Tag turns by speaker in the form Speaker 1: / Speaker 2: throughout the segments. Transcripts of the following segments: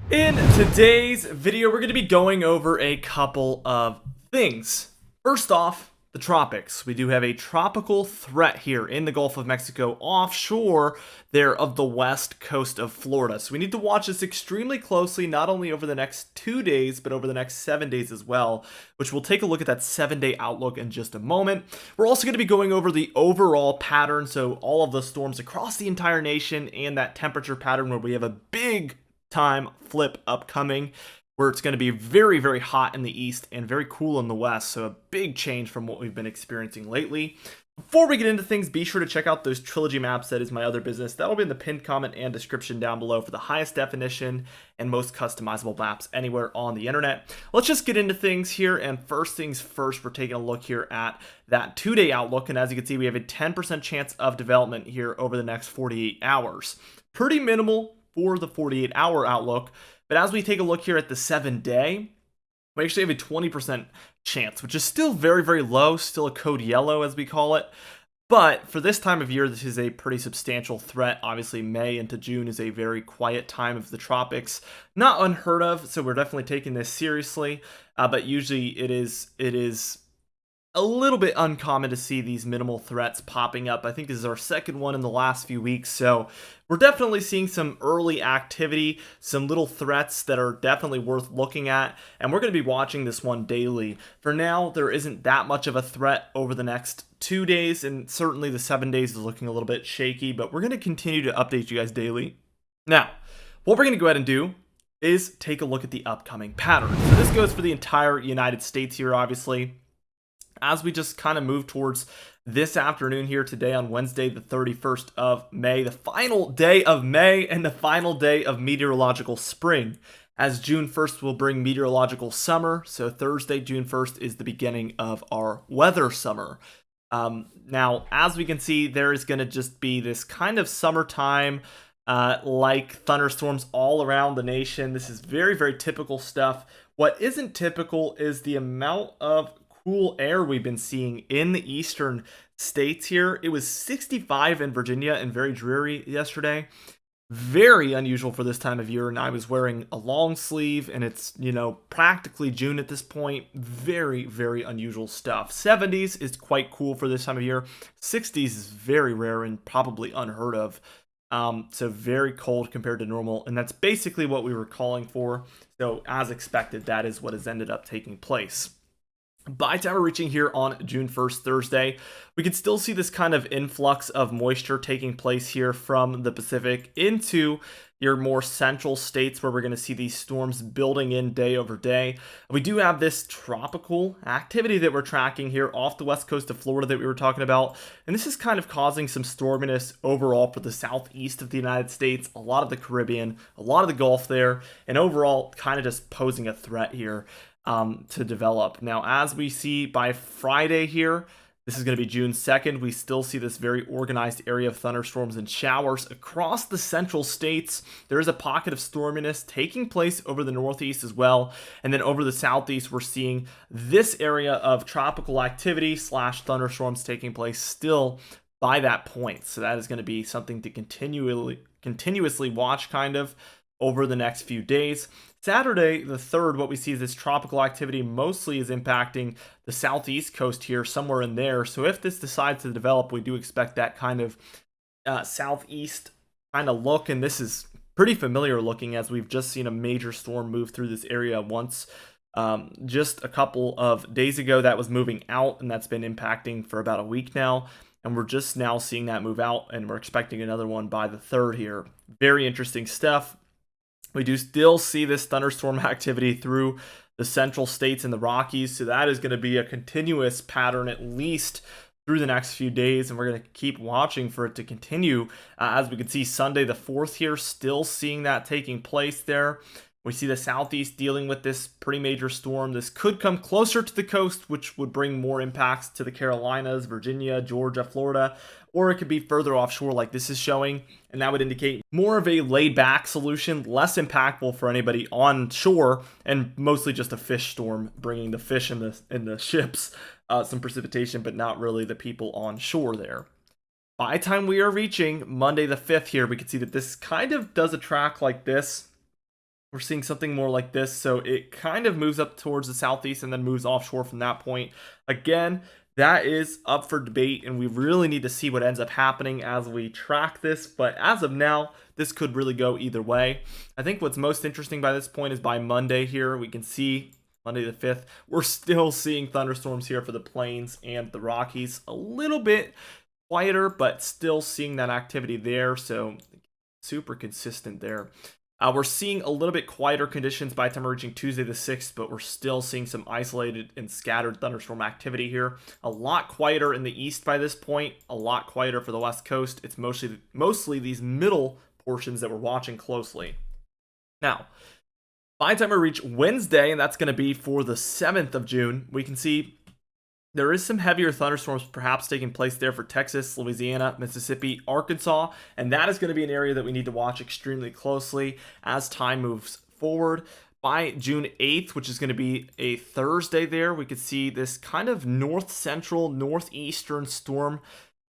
Speaker 1: In today's video, we're going to be going over a couple of things. First off, the tropics. We do have a tropical threat here in the Gulf of Mexico offshore there of the west coast of Florida. So we need to watch this extremely closely, not only over the next 2 days, but over the next 7 days as well, which we'll take a look at that 7-day outlook in just a moment. We're also going to be going over the overall pattern, so all of the storms across the entire nation and that temperature pattern where we have a big time flip upcoming where it's going to be very, very hot in the east and very cool in the west. So a big change from what we've been experiencing lately. Before we get into things, be sure to check out those trilogy maps. That is my other business. That'll be in the pinned comment and description down below for the highest definition and most customizable maps anywhere on the internet. Let's just get into things here. And first things first, we're taking a look here at that 2-day outlook. And as you can see, we have a 10% chance of development here over the next 48 hours. Pretty minimal for the 48-hour outlook. But as we take a look here at the 7-day, we actually have a 20% chance, which is still very, very low, still a code yellow as we call it. But for this time of year, this is a pretty substantial threat. Obviously, May into June is a very quiet time of the tropics. Not unheard of, so we're definitely taking this seriously. But usually it is a little bit uncommon to see these minimal threats popping up. I think this is our second one in the last few weeks, so we're definitely seeing some early activity, some little threats that are definitely worth looking at, and we're going to be watching this one daily. For now, there isn't that much of a threat over the next 2 days, and certainly the 7 days is looking a little bit shaky, but we're going to continue to update you guys daily. Now, what we're going to go ahead and do is take a look at the upcoming pattern. So this goes for the entire United States here, obviously. As we just kind of move towards this afternoon here today on Wednesday, the 31st of May, the final day of May and the final day of meteorological spring, as June 1st will bring meteorological summer. So Thursday, June 1st is the beginning of our weather summer. Now, as we can see, there is going to just be this kind of summertime like thunderstorms all around the nation. This is very, very typical stuff. What isn't typical is the amount of cool air we've been seeing in the eastern states here. It was 65 in Virginia and very dreary yesterday. Very unusual for this time of year, and I was wearing a long sleeve, and it's, practically June at this point. Very, very unusual stuff. 70s is quite cool for this time of year. 60s is very rare and probably unheard of. So very cold compared to normal, and that's basically what we were calling for. So as expected, that is what has ended up taking place. By the time we're reaching here on June 1st, Thursday, we can still see this kind of influx of moisture taking place here from the Pacific into your more central states where we're going to see these storms building in day over day. We do have this tropical activity that we're tracking here off the west coast of Florida that we were talking about. And this is kind of causing some storminess overall for the southeast of the United States, a lot of the Caribbean, a lot of the Gulf there, and overall kind of just posing a threat here to develop. Now, as we see by Friday here, this is going to be June 2nd, we still see this very organized area of thunderstorms and showers across the central states. There is a pocket of storminess taking place over the northeast as well. And then over the southeast, we're seeing this area of tropical activity / thunderstorms taking place still by that point. So that is going to be something to continuously watch kind of over the next few days. Saturday, the 3rd, what we see is this tropical activity mostly is impacting the southeast coast here, somewhere in there. So if this decides to develop, we do expect that kind of southeast kind of look. And this is pretty familiar looking, as we've just seen a major storm move through this area once. Just a couple of days ago, that was moving out, and that's been impacting for about a week now. And we're just now seeing that move out, and we're expecting another one by the 3rd here. Very interesting stuff. We do still see this thunderstorm activity through the central states and the Rockies, so that is going to be a continuous pattern at least through the next few days, and we're going to keep watching for it to continue. As we can see, Sunday the 4th here, still seeing that taking place there. We see the southeast dealing with this pretty major storm. This could come closer to the coast, which would bring more impacts to the Carolinas, Virginia, Georgia, Florida, or it could be further offshore like this is showing, and that would indicate more of a laid-back solution, less impactful for anybody on shore, and mostly just a fish storm, bringing the fish in the ships, some precipitation, but not really the people on shore there. By the time we are reaching Monday the 5th here, we can see that this kind of does a track like this. we're seeing something more like this. So it kind of moves up towards the southeast and then moves offshore from that point. Again, that is up for debate, and we really need to see what ends up happening as we track this. But as of now, this could really go either way. I think what's most interesting by this point is by Monday here, we can see Monday the 5th, we're still seeing thunderstorms here for the plains and the Rockies. A little bit quieter, but still seeing that activity there. So super consistent there. We're seeing a little bit quieter conditions by the time we're reaching Tuesday the 6th, but we're still seeing some isolated and scattered thunderstorm activity here. A lot quieter in the east by this point, a lot quieter for the west coast. It's mostly these middle portions that we're watching closely. Now, by the time we reach Wednesday, and that's going to be for the 7th of June, we can see there is some heavier thunderstorms perhaps taking place there for Texas, Louisiana, Mississippi, Arkansas, and that is going to be an area that we need to watch extremely closely as time moves forward. By June 8th, which is going to be a Thursday there, we could see this kind of north-central, northeastern storm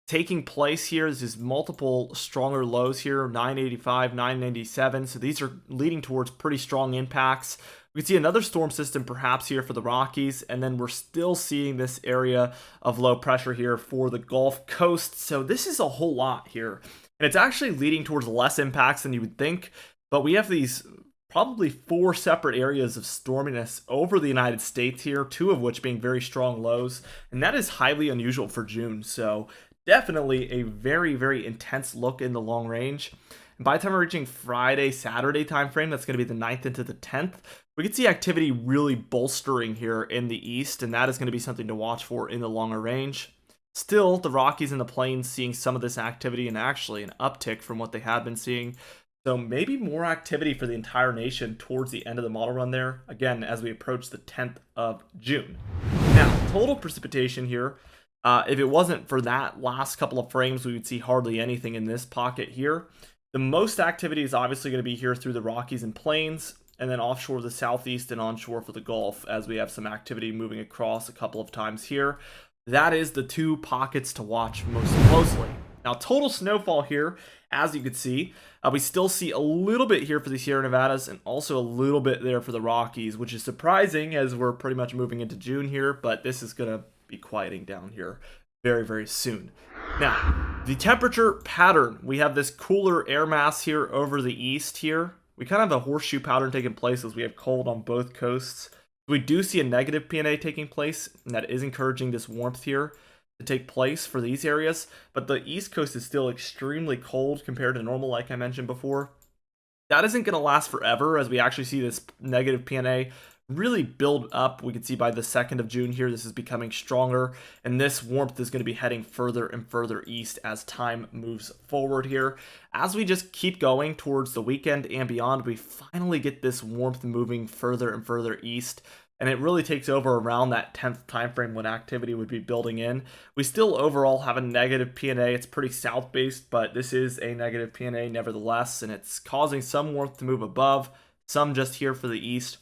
Speaker 1: taking place here. This is multiple stronger lows here, 985, 997, so these are leading towards pretty strong impacts. We can see another storm system perhaps here for the Rockies, and then we're still seeing this area of low pressure here for the Gulf Coast. So this is a whole lot here, and it's actually leading towards less impacts than you would think, but we have these probably 4 separate areas of storminess over the United States here, 2 of which being very strong lows, and that is highly unusual for June. So definitely a very, very intense look in the long range. And by the time we're reaching Friday, Saturday timeframe, that's going to be the 9th into the 10th, we can see activity really bolstering here in the east, and that is going to be something to watch for in the longer range. Still, the Rockies and the Plains seeing some of this activity, and actually an uptick from what they had been seeing. So maybe more activity for the entire nation towards the end of the model run there, again, as we approach the 10th of June. Now, total precipitation here, if it wasn't for that last couple of frames, we would see hardly anything in this pocket here. The most activity is obviously going to be here through the Rockies and Plains, and then offshore the southeast and onshore for the Gulf, as we have some activity moving across a couple of times here. That is the 2 pockets to watch most closely. Now, total snowfall here, as you can see, we still see a little bit here for the Sierra Nevadas and also a little bit there for the Rockies, which is surprising as we're pretty much moving into June here, but this is going to be quieting down here very, very soon. Now, the temperature pattern, we have this cooler air mass here over the east here. We kind of have a horseshoe pattern taking place as we have cold on both coasts. We do see a negative PNA taking place, and that is encouraging this warmth here to take place for these areas. But the east coast is still extremely cold compared to normal, like I mentioned before. That isn't going to last forever, as we actually see this negative PNA really build up. We can see by the 2nd of June here, this is becoming stronger, and this warmth is going to be heading further and further east as time moves forward here. As we just keep going towards the weekend and beyond, we finally get this warmth moving further and further east, and it really takes over around that 10th time frame when activity would be building in. We still overall have a negative PNA. It's pretty south-based, but this is a negative PNA nevertheless, and it's causing some warmth to move above, some just here for the east.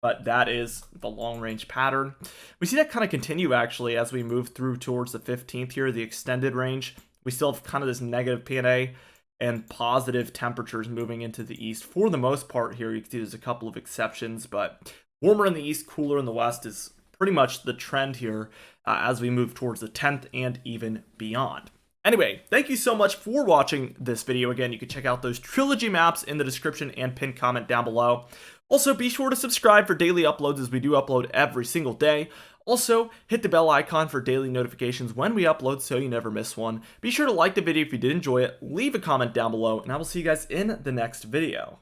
Speaker 1: But that is the long-range pattern. We see that kind of continue, actually, as we move through towards the 15th here, the extended range. We still have kind of this negative PNA and positive temperatures moving into the east. For the most part here, you can see there's a couple of exceptions, but warmer in the east, cooler in the west is pretty much the trend here as we move towards the 10th and even beyond. Anyway, thank you so much for watching this video. Again, you can check out those trilogy maps in the description and pinned comment down below. Also, be sure to subscribe for daily uploads, as we do upload every single day. Also, hit the bell icon for daily notifications when we upload so you never miss one. Be sure to like the video if you did enjoy it, leave a comment down below, and I will see you guys in the next video.